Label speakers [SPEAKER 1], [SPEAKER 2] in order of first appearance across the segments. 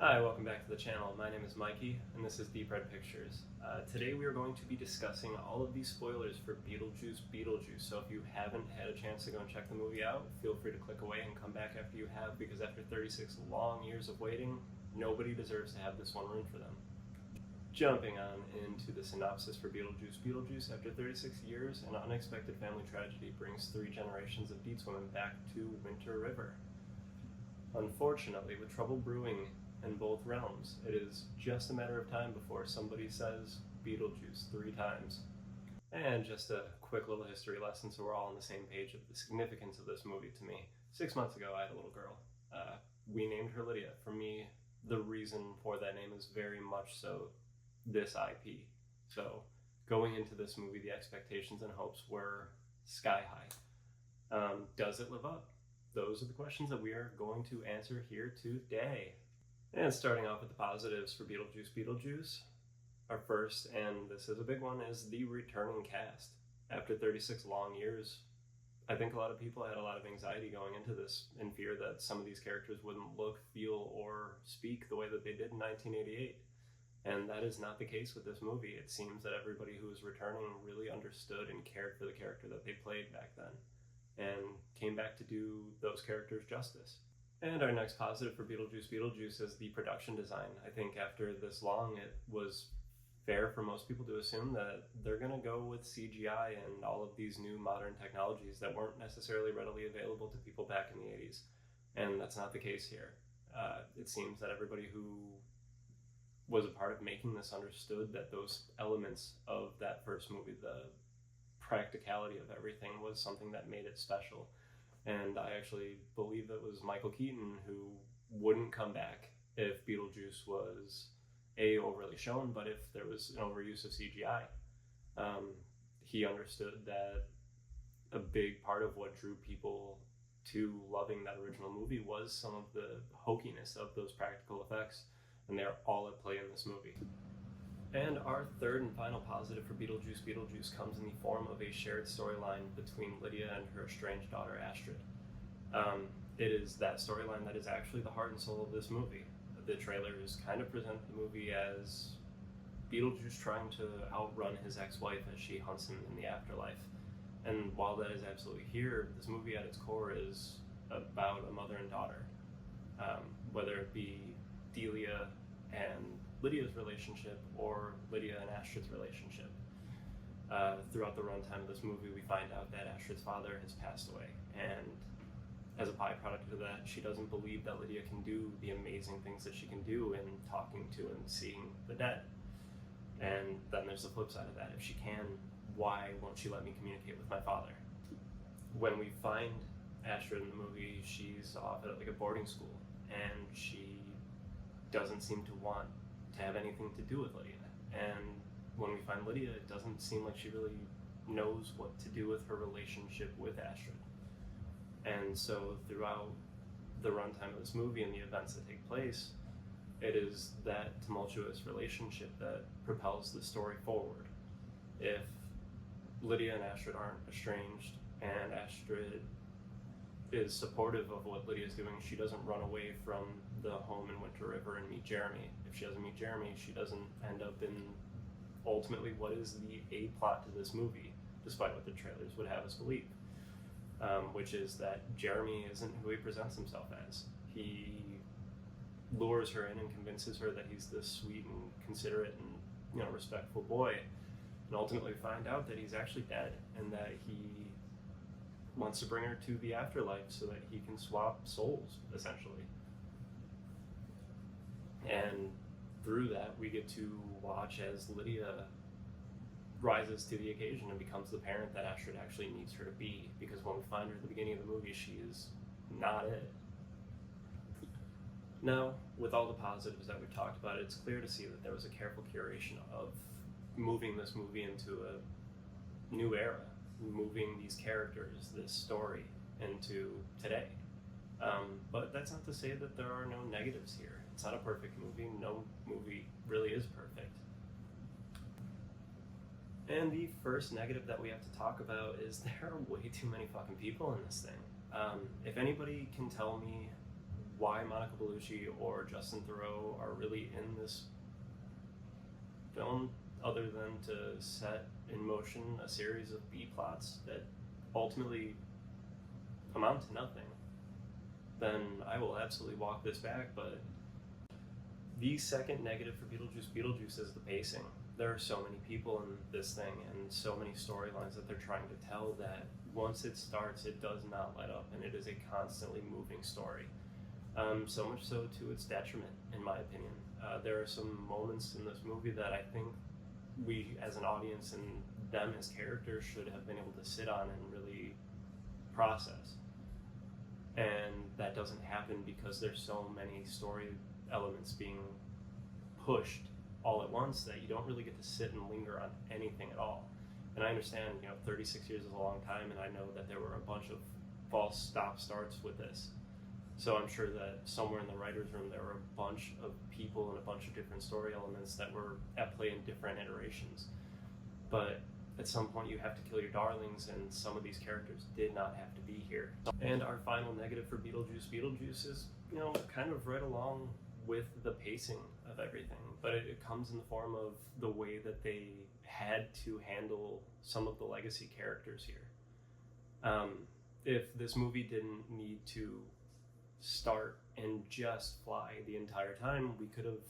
[SPEAKER 1] Hi, welcome back to the channel. My name is Mikey, and this is Deep Red Pictures. Today we are going to be discussing all of these spoilers for Beetlejuice Beetlejuice, so if you haven't had a chance to go and check the movie out, feel free to click away and come back after you have, because after 36 long years of waiting, nobody deserves to have this one ruined for them. Jumping on into the synopsis for Beetlejuice Beetlejuice, after 36 years, an unexpected family tragedy brings 3 generations of Dietz women back to Winter River. Unfortunately, with trouble brewing in both realms, it is just a matter of time before somebody says Beetlejuice 3 times. And just a quick little history lesson so we're all on the same page of the significance of this movie to me. 6 months ago, I had a little girl. We named her Lydia. For me, the reason for that name is very much so this IP. So going into this movie, the expectations and hopes were sky high. Does it live up? Those are the questions that we are going to answer here today. And starting off with the positives for Beetlejuice Beetlejuice, our first, and this is a big one, is the returning cast. After 36 long years, I think a lot of people had a lot of anxiety going into this in fear that some of these characters wouldn't look, feel, or speak the way that they did in 1988. And that is not the case with this movie. It seems that everybody who is returning really understood and cared for the character that they played back then, and came back to do those characters justice. And our next positive for Beetlejuice Beetlejuice is the production design. I think after this long, it was fair for most people to assume that they're going to go with CGI and all of these new modern technologies that weren't necessarily readily available to people back in the 80s. And that's not the case here. It seems that everybody who was a part of making this understood that those elements of that first movie, the practicality of everything, was something that made it special. And I actually believe it was Michael Keaton who wouldn't come back if Beetlejuice was overly shown, but if there was an overuse of CGI. He understood that a big part of what drew people to loving that original movie was some of the hokiness of those practical effects, and they're all at play in this movie. And our third and final positive for Beetlejuice Beetlejuice comes in the form of a shared storyline between Lydia and her estranged daughter Astrid. It is that storyline that is actually the heart and soul of this movie. The trailers kind of present the movie as Beetlejuice trying to outrun his ex-wife as she hunts him in the afterlife. And while that is absolutely here, this movie at its core is about a mother and daughter. Whether it be Delia and Lydia's relationship or Lydia and Astrid's relationship. Throughout the runtime of this movie, we find out that Astrid's father has passed away, and as a byproduct of that, she doesn't believe that Lydia can do the amazing things that she can do in talking to and seeing the dead. And then there's the flip side of that. If she can, why won't she let me communicate with my father? When we find Astrid in the movie, she's off at like a boarding school, and she doesn't seem to want to have anything to do with Lydia. And when we find Lydia, it doesn't seem like she really knows what to do with her relationship with Astrid. And so throughout the runtime of this movie and the events that take place, it is that tumultuous relationship that propels the story forward. If Lydia and Astrid aren't estranged, and Astrid is supportive of what Lydia's doing, she doesn't run away from the home in Winter River and meet Jeremy. If she doesn't meet Jeremy, she doesn't end up in ultimately what is the A plot to this movie, despite what the trailers would have us believe, which is that Jeremy isn't who he presents himself as. He lures her in and convinces her that he's this sweet and considerate and respectful boy, and ultimately find out that he's actually dead, and that he wants to bring her to the afterlife so that he can swap souls, essentially. And through that, we get to watch as Lydia rises to the occasion and becomes the parent that Astrid actually needs her to be, because when we find her at the beginning of the movie, she is not it. Now, with all the positives that we've talked about, it's clear to see that there was a careful curation of moving this movie into a new era, moving these characters, this story, into today. But that's not to say that there are no negatives here. It's not a perfect movie. No movie really is perfect. And the first negative that we have to talk about is there are way too many fucking people in this thing. If anybody can tell me why Monica Bellucci or Justin Theroux are really in this film other than to set in motion a series of B plots that ultimately amount to nothing, then I will absolutely walk this back. But the second negative for Beetlejuice is the pacing. There are so many people in this thing and so many storylines that they're trying to tell that once it starts, it does not let up, and it is a constantly moving story. So much so to its detriment, in my opinion. There are some moments in this movie that I think we as an audience and them as characters should have been able to sit on and really process. And that doesn't happen because there's so many story elements being pushed all at once that you don't really get to sit and linger on anything at all. And I understand, 36 years is a long time, and I know that there were a bunch of false stop-starts with this. So I'm sure that somewhere in the writer's room there were a bunch of people and a bunch of different story elements that were at play in different iterations. But at some point you have to kill your darlings, and some of these characters did not have to be here. And our final negative for Beetlejuice is, kind of right along with the pacing of everything, but it comes in the form of the way that they had to handle some of the legacy characters here. If this movie didn't need to start and just fly the entire time, we could have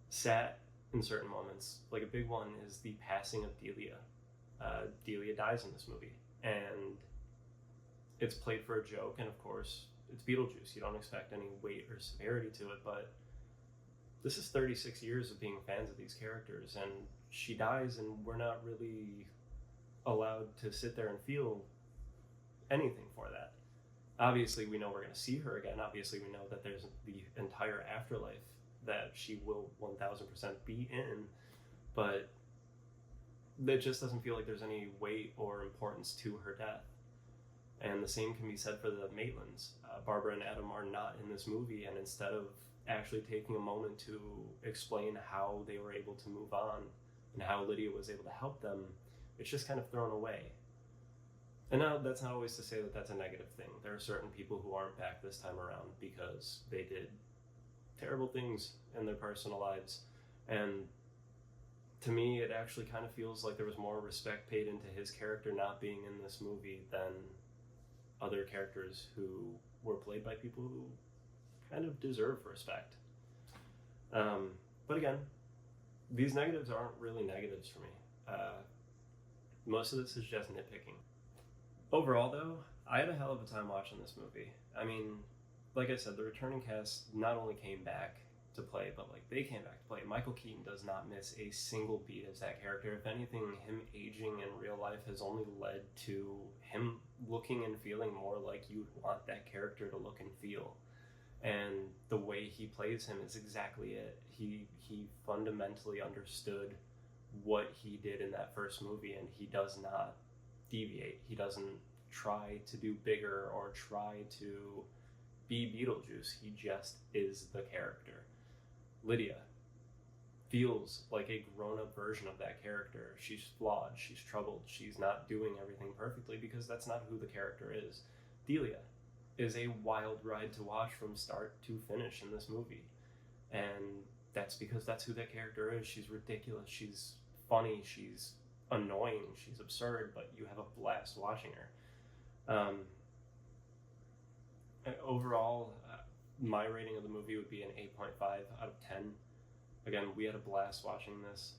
[SPEAKER 1] sat in certain moments. Like a big one is the passing of Delia. Delia dies in this movie, and it's played for a joke, and of course it's Beetlejuice. You don't expect any weight or severity to it, but this is 36 years of being fans of these characters, and she dies, and we're not really allowed to sit there and feel anything for that. Obviously, we know we're going to see her again. Obviously, we know that there's the entire afterlife that she will 1000% be in, but it just doesn't feel like there's any weight or importance to her death. And the same can be said for the Maitlands. Barbara and Adam are not in this movie, and instead of actually taking a moment to explain how they were able to move on and how Lydia was able to help them, it's just kind of thrown away. And now that's not always to say that that's a negative thing. There are certain people who aren't back this time around because they did terrible things in their personal lives. And to me, it actually kind of feels like there was more respect paid into his character not being in this movie than other characters who were played by people who kind of deserve respect. But again, these negatives aren't really negatives for me. Most of this is just nitpicking. Overall, though, I had a hell of a time watching this movie. I mean, like I said, the returning cast not only came back to play, but they came back to play. Michael Keaton does not miss a single beat as that character. If anything, him aging in real life has only led to him looking and feeling more like you'd want that character to look and feel. And the way he plays him is exactly it. He fundamentally understood what he did in that first movie, and he does not deviate. He doesn't try to do bigger or try to be Beetlejuice. He just is the character. Lydia feels like a grown-up version of that character. She's flawed, she's troubled, she's not doing everything perfectly because that's not who the character is. Delia is a wild ride to watch from start to finish in this movie. And that's because that's who that character is. She's ridiculous, she's funny, she's annoying, she's absurd, but you have a blast watching her. Overall, my rating of the movie would be an 8.5 out of 10. Again, we had a blast watching this.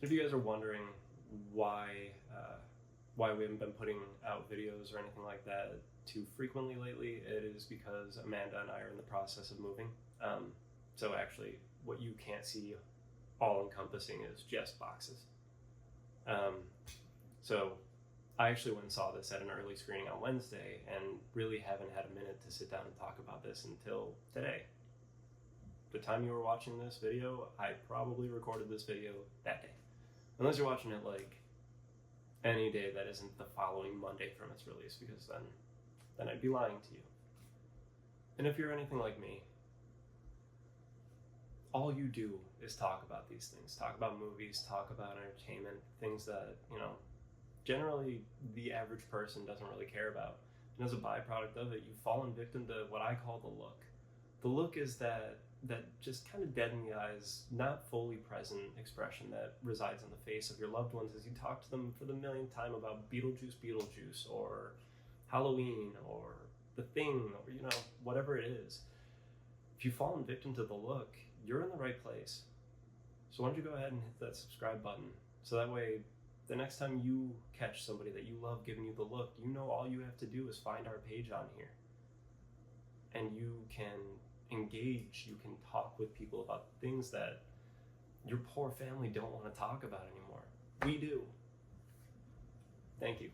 [SPEAKER 1] If you guys are wondering why we haven't been putting out videos or anything like that too frequently lately, it is because Amanda and I are in the process of moving. So actually, what you can't see all-encompassing is just boxes. So I actually went and saw this at an early screening on Wednesday and really haven't had a minute to sit down and talk about this until today. The time you were watching this video, I probably recorded this video that day. Unless you're watching it any day that isn't the following Monday from its release, because then I'd be lying to you. And if you're anything like me, all you do is talk about these things. Talk about movies, talk about entertainment, things that, generally the average person doesn't really care about. And as a byproduct of it, you've fallen victim to what I call the look. The look is that just kind of dead in the eyes, not fully present expression that resides on the face of your loved ones as you talk to them for the millionth time about Beetlejuice Beetlejuice, or Halloween, or The Thing, or whatever it is. If you've fallen victim to the look, you're in the right place. So why don't you go ahead and hit that subscribe button, so that way the next time you catch somebody that you love giving you the look, all you have to do is find our page on here. And you can engage, you can talk with people about things that your poor family don't want to talk about anymore. We do. Thank you.